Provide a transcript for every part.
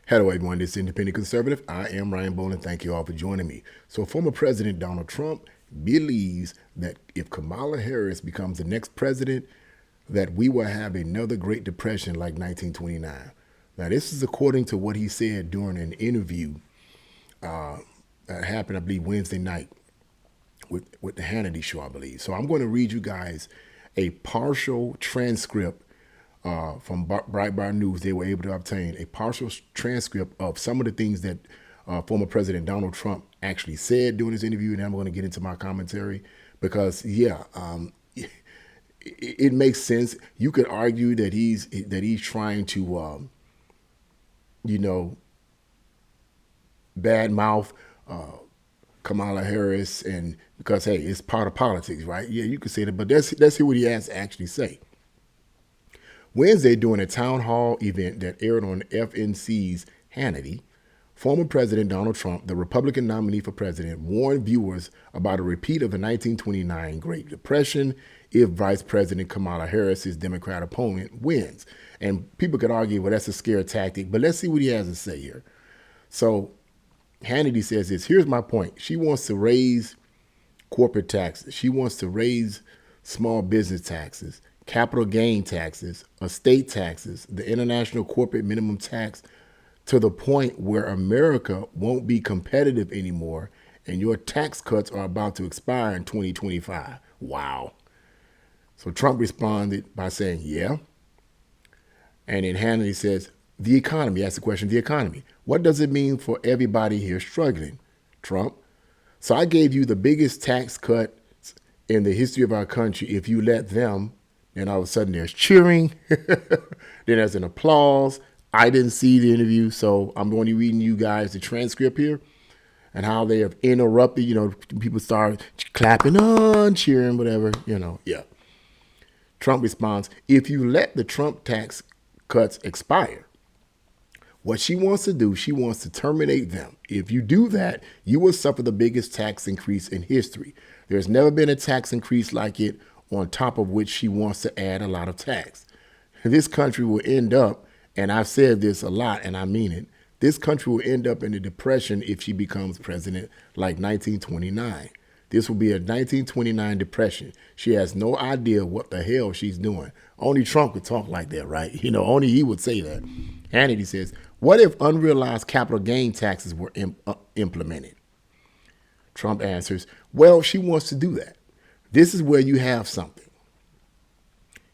Hello, everyone. This is Independent Conservative. I am Ryan Boland. Thank you all for joining me. So, former President Donald Trump believes that if Kamala Harris becomes the next president, that we will have another Great Depression like 1929. Now, this is according to what he said during an interview that happened, I believe, Wednesday night with the Hannity show, I believe. So, I'm going to read you guys a partial transcript from Breitbart News. They were able to obtain a partial transcript of some of the things that former President Donald Trump actually said during his interview, and I'm going to get into my commentary because, it makes sense. You could argue that he's trying to, badmouth Kamala Harris, and because hey, it's part of politics, right? Yeah, you could say that, but let's hear what he has to actually say. Wednesday, during a town hall event that aired on FNC's Hannity, former President Donald Trump, the Republican nominee for president, warned viewers about a repeat of the 1929 Great Depression if Vice President Kamala Harris, his Democrat opponent, wins. And people could argue, well, that's a scare tactic, but let's see what he has to say here. So Hannity says this. Here's my point. She wants to raise corporate taxes. She wants to raise small business taxes, capital gain taxes, estate taxes, the international corporate minimum tax, to the point where America won't be competitive anymore and your tax cuts are about to expire in 2025. Wow. So Trump responded by saying, yeah. And then Hannity says, the economy, asked the question, the economy. What does it mean for everybody here struggling, Trump? So I gave you the biggest tax cut in the history of our country. If you let them, then all of a sudden there's cheering. Then there's an applause. I didn't see the interview, so I'm going to be reading you guys the transcript here and how they have interrupted. People start clapping on, cheering, whatever, yeah. Trump responds, if you let the Trump tax cuts expire, what she wants to do, she wants to terminate them. If you do that, you will suffer the biggest tax increase in history. There's never been a tax increase like it, on top of which she wants to add a lot of tax. This country will end up, and I've said this a lot and I mean it, this country will end up in a depression if she becomes president like 1929. This will be a 1929 depression. She has no idea what the hell she's doing. Only Trump could talk like that, right? Only he would say that. Hannity says, what if unrealized capital gain taxes were implemented? Trump answers, well, she wants to do that. This is where you have something.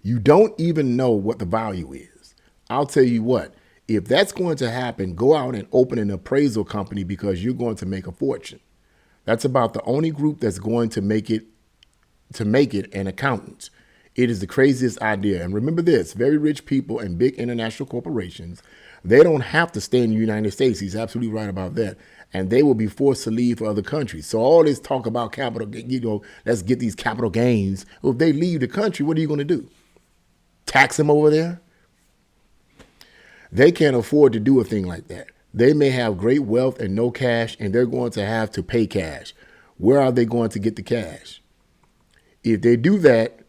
You don't even know what the value is. I'll tell you what, if that's going to happen, go out and open an appraisal company because you're going to make a fortune. That's about the only group that's going to make it an accountant. It is the craziest idea. And remember this, very rich people and big international corporations, they don't have to stay in the United States. He's absolutely right about that. And they will be forced to leave for other countries. So all this talk about capital, let's get these capital gains. Well, if they leave the country, what are you going to do? Tax them over there? They can't afford to do a thing like that. They may have great wealth and no cash, and they're going to have to pay cash. Where are they going to get the cash? If they do that,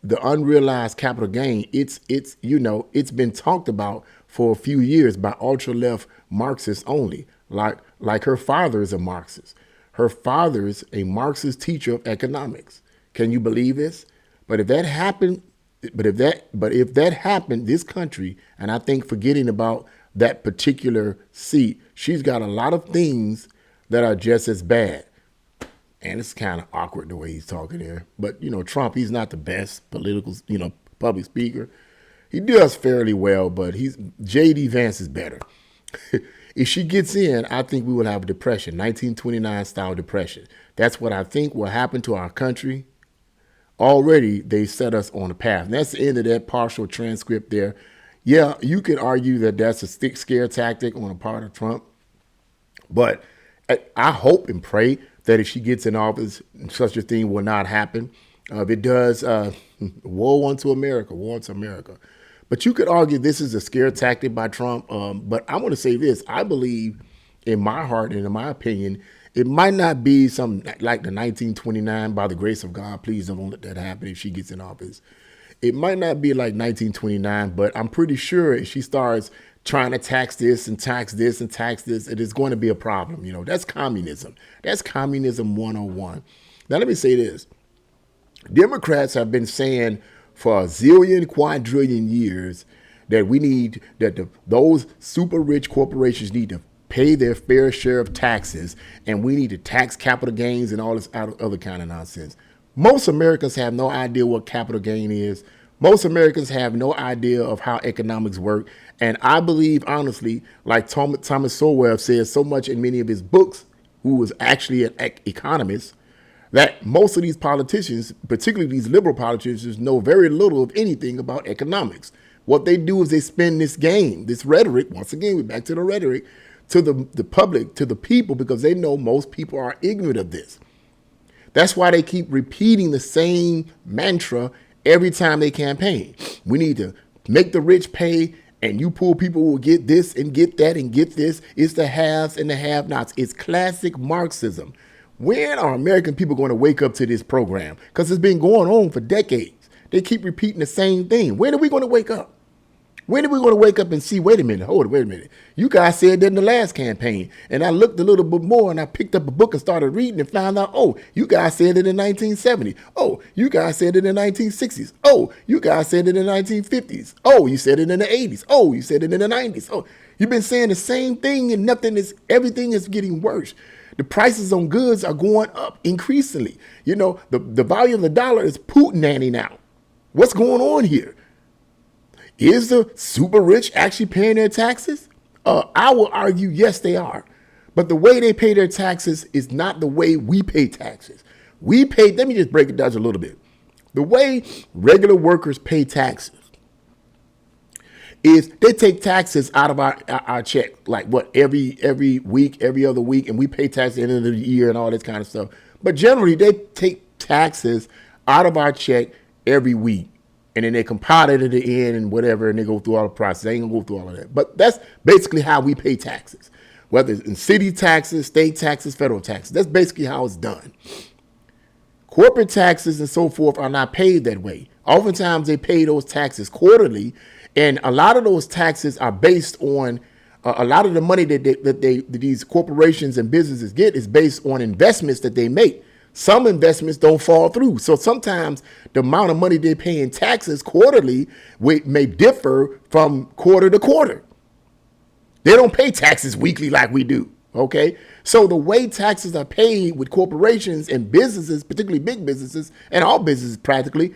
the unrealized capital gain, it's been talked about for a few years by ultra-left Marxists only. Like her father is a Marxist. Her father's a Marxist teacher of economics. Can you believe this? But if that happened, this country, and I think forgetting about that particular seat, she's got a lot of things that are just as bad. And it's kind of awkward the way he's talking there. But, Trump, he's not the best public speaker. He does fairly well, but J.D. Vance is better. If she gets in, I think we will have a depression, 1929 style depression. That's what I think will happen to our country. Already, they set us on a path. And that's the end of that partial transcript there. Yeah, you could argue that that's a stick scare tactic on the part of Trump. But I hope and pray that if she gets in office, such a thing will not happen. If it does, woe unto America, woe unto America. But you could argue this is a scare tactic by Trump. But I want to say this. I believe in my heart and in my opinion, it might not be something like the 1929, by the grace of God, please don't let that happen if she gets in office. It might not be like 1929, but I'm pretty sure if she starts trying to tax this and tax this and tax this, it is going to be a problem. You know, that's communism. That's communism 101. Now, let me say this. Democrats have been saying for a zillion, quadrillion years that we need, that those super rich corporations need to pay their fair share of taxes, and we need to tax capital gains and all this other kind of nonsense. Most Americans have no idea what capital gain is. Most Americans have no idea of how economics work. And I believe, honestly, like Thomas Sowell says so much in many of his books, who was actually an economist, that most of these politicians, particularly these liberal politicians, know very little of anything about economics. What they do is they spin this game, this rhetoric, once again, we're back to the rhetoric, to the public, to the people, because they know most people are ignorant of this. That's why they keep repeating the same mantra every time they campaign. We need to make the rich pay, and you poor people will get this and get that and get this. It's the haves and the have-nots. It's classic Marxism. When are American people going to wake up to this program? Because it's been going on for decades. They keep repeating the same thing. When are we going to wake up? When are we going to wake up and see, wait a minute, wait a minute. You guys said that in the last campaign. And I looked a little bit more and I picked up a book and started reading and found out, oh, you guys said it in 1970. Oh, you guys said it in the 1960s. Oh, you guys said it in the 1950s. Oh, you said it in the 80s. Oh, you said it in the 90s. Oh, you've been saying the same thing and everything is getting worse. The prices on goods are going up increasingly. You know, the value of the dollar is Putin-nanny now. What's going on here? Is the super rich actually paying their taxes? I will argue, yes, they are. But the way they pay their taxes is not the way we pay taxes. Let me just break it down a little bit. The way regular workers pay taxes is they take taxes out of our check, like what, every week, every other week, and we pay taxes at the end of the year and all this kind of stuff. But generally, they take taxes out of our check every week. And then they compile it at the end and whatever, and they go through all the process. They ain't gonna go through all of that. But that's basically how we pay taxes, whether it's in city taxes, state taxes, federal taxes. That's basically how it's done. Corporate taxes and so forth are not paid that way. Oftentimes they pay those taxes quarterly, and a lot of those taxes are based on a lot of the money that these corporations and businesses get is based on investments that they make. Some investments don't fall through. So sometimes the amount of money they pay in taxes quarterly may differ from quarter to quarter. They don't pay taxes weekly like we do. Okay. So the way taxes are paid with corporations and businesses, particularly big businesses and all businesses practically,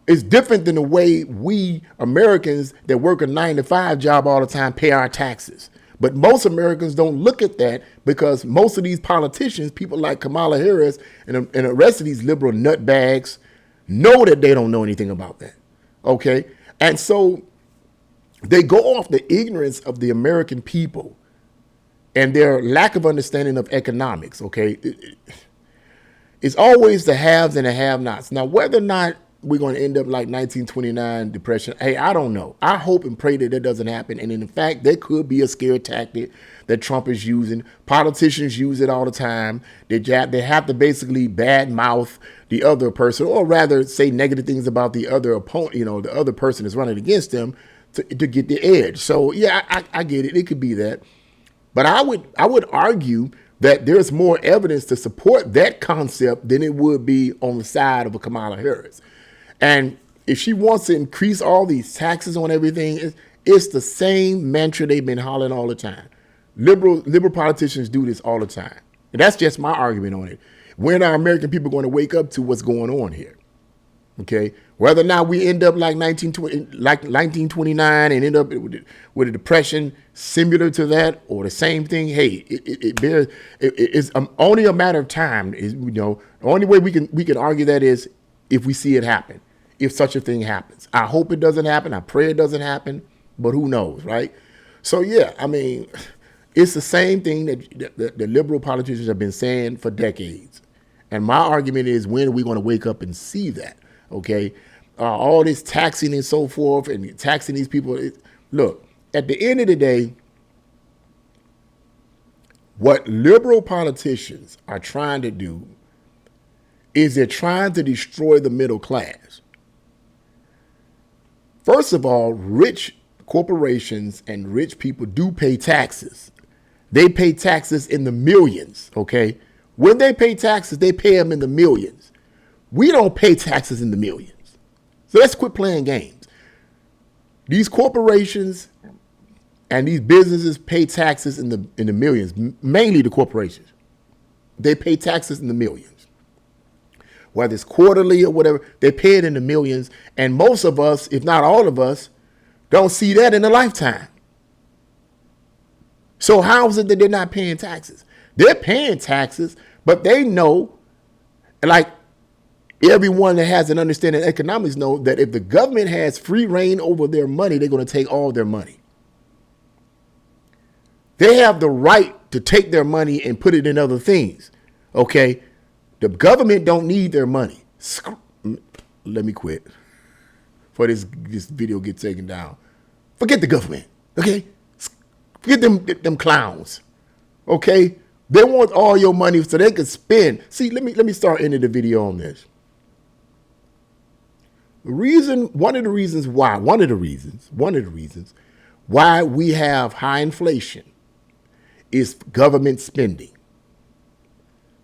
is different than the way we Americans that work a 9-to-5 job all the time pay our taxes. But most Americans don't look at that because most of these politicians, people like Kamala Harris and the rest of these liberal nutbags, know that they don't know anything about that. Okay? And so they go off the ignorance of the American people and their lack of understanding of economics. Okay? It's always the haves and the have-nots. Now, whether or not we're going to end up like 1929 depression, hey, I don't know. I hope and pray that doesn't happen. And in fact, there could be a scare tactic that Trump is using. Politicians use it all the time. They have to basically bad mouth the other person, or rather say negative things about the other opponent, the other person is running against them to get the edge. So yeah, I get it. It could be that. But I would argue that there's more evidence to support that concept than it would be on the side of a Kamala Harris. And if she wants to increase all these taxes on everything, it's the same mantra they've been hollering all the time. Liberal politicians do this all the time. And that's just my argument on it. When are American people going to wake up to what's going on here? Okay? Whether or not we end up like 1929 and end up with a depression similar to that or the same thing, hey, it's only a matter of time. The only way we can argue that is if we see it happen. If such a thing happens. I hope it doesn't happen. I pray it doesn't happen, but who knows, right? So yeah, I mean, it's the same thing that the liberal politicians have been saying for decades. And my argument is, when are we going to wake up and see that? Okay, all this taxing and so forth and taxing these people. Look, at the end of the day, what liberal politicians are trying to do is they're trying to destroy the middle class. First of all, rich corporations and rich people do pay taxes. They pay taxes in the millions, okay? When they pay taxes, they pay them in the millions. We don't pay taxes in the millions. So let's quit playing games. These corporations and these businesses pay taxes in the millions, mainly the corporations. They pay taxes in the millions. Whether it's quarterly or whatever, they pay it in the millions. And most of us, if not all of us, don't see that in a lifetime. So how is it that they're not paying taxes? They're paying taxes, but they know, like everyone that has an understanding of economics know, that if the government has free reign over their money, they're going to take all their money. They have the right to take their money and put it in other things, okay? The government don't need their money. Let me quit before this video gets taken down. Forget the government, okay? Forget them clowns, okay? They want all your money so they can spend. See, let me start ending the video on this. One of the reasons why we have high inflation is government spending.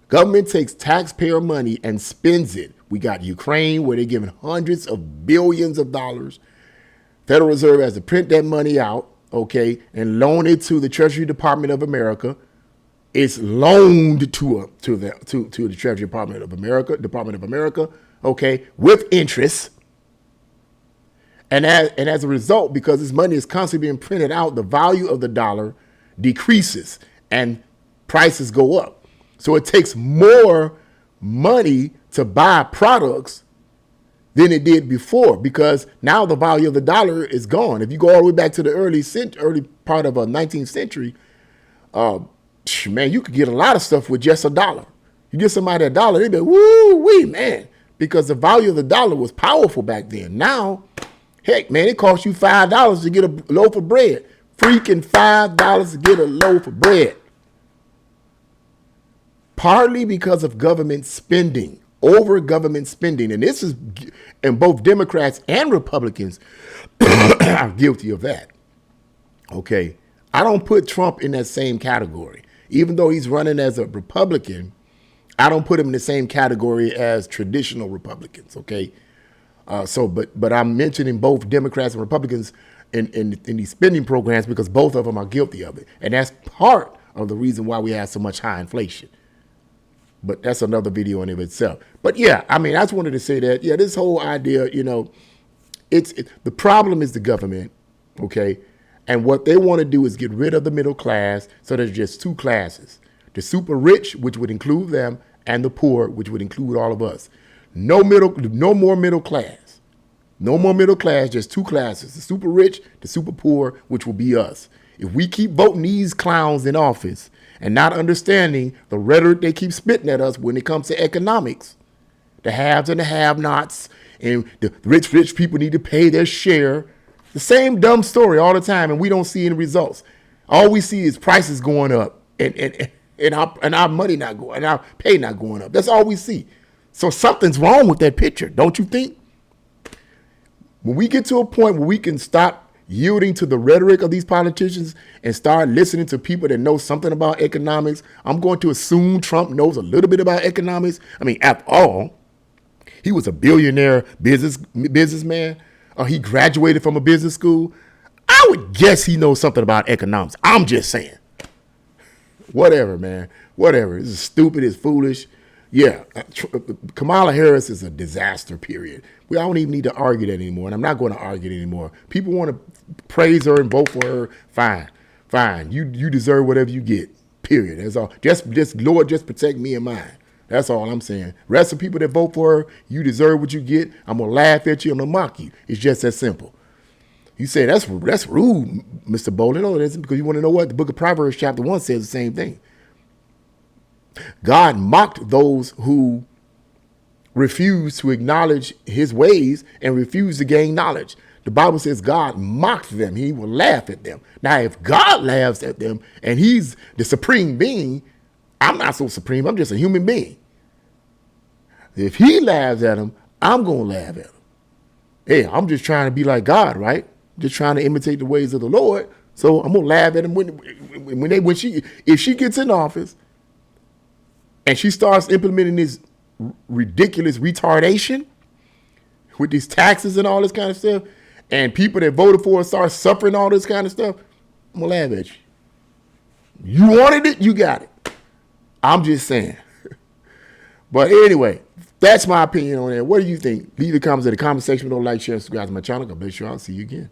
Government takes taxpayer money and spends it. We got Ukraine, where they're giving hundreds of billions of dollars. Federal Reserve has to print that money out, okay, and loan it to the Treasury Department of America. It's loaned to the Treasury Department of America, okay, with interest. And as a result, because this money is constantly being printed out, the value of the dollar decreases and prices go up. So it takes more money to buy products than it did before, because now the value of the dollar is gone. If you go all the way back to the early part of the 19th century, man, you could get a lot of stuff with just $1. You give somebody $1, they'd be like, woo-wee, man, because the value of the dollar was powerful back then. Now, heck, man, it costs you $5 to get a loaf of bread. Freaking $5 to get a loaf of bread. Partly because of government spending, over government spending. And this is, and both Democrats and Republicans are guilty of that. Okay. I don't put Trump in that same category. Even though he's running as a Republican, I don't put him in the same category as traditional Republicans. Okay. But I'm mentioning both Democrats and Republicans in these spending programs because both of them are guilty of it. And that's part of the reason why we have so much high inflation. But that's another video in of itself. But yeah, I mean, I just wanted to say that, yeah, this whole idea, you know, the problem is the government, okay? And what they want to do is get rid of the middle class, so there's just two classes. The super rich, which would include them, and the poor, which would include all of us. No more middle class. No more middle class, just two classes. The super rich, the super poor, which will be us. If we keep voting these clowns in office and not understanding the rhetoric they keep spitting at us when it comes to economics, the haves and the have-nots, and the rich people need to pay their share. The same dumb story all the time, and we don't see any results. All we see is prices going up and our money not going, and our pay not going up. That's all we see. So something's wrong with that picture, don't you think? When we get to a point where we can stop yielding to the rhetoric of these politicians and start listening to people that know something about economics, I'm going to assume Trump knows a little bit about economics. I mean, after all, he was a billionaire businessman. He graduated from a business school. I would guess he knows something about economics. I'm just saying. Whatever, man. Whatever. It's stupid. It's foolish. Yeah, Kamala Harris is a disaster, period. I don't even need to argue that anymore, and I'm not going to argue it anymore. People want to praise her and vote for her. Fine. You deserve whatever you get, period. That's all. Just Lord, just protect me and mine. That's all I'm saying. Rest of people that vote for her, you deserve what you get. I'm going to laugh at you. I'm going to mock you. It's just that simple. You say, that's rude, Mr. Bolin. No, it isn't, because you want to know what? The book of Proverbs chapter 1 says the same thing. God mocked those who refused to acknowledge his ways and refused to gain knowledge. The Bible says God mocked them. He will laugh at them. Now, if God laughs at them and he's the supreme being, I'm not so supreme. I'm just a human being. If he laughs at them, I'm going to laugh at him. hey, I'm just trying to be like God, right? Just trying to imitate the ways of the Lord. So I'm gonna laugh at him if she gets in office and she starts implementing this ridiculous retardation with these taxes and all this kind of stuff, and people that voted for her start suffering all this kind of stuff, I'm gonna laugh at you. You wanted it, you got it. I'm just saying. But anyway, that's my opinion on that. What do you think? Leave the comments in the comment section. Don't like, share, subscribe to my channel. God bless you all. See you again.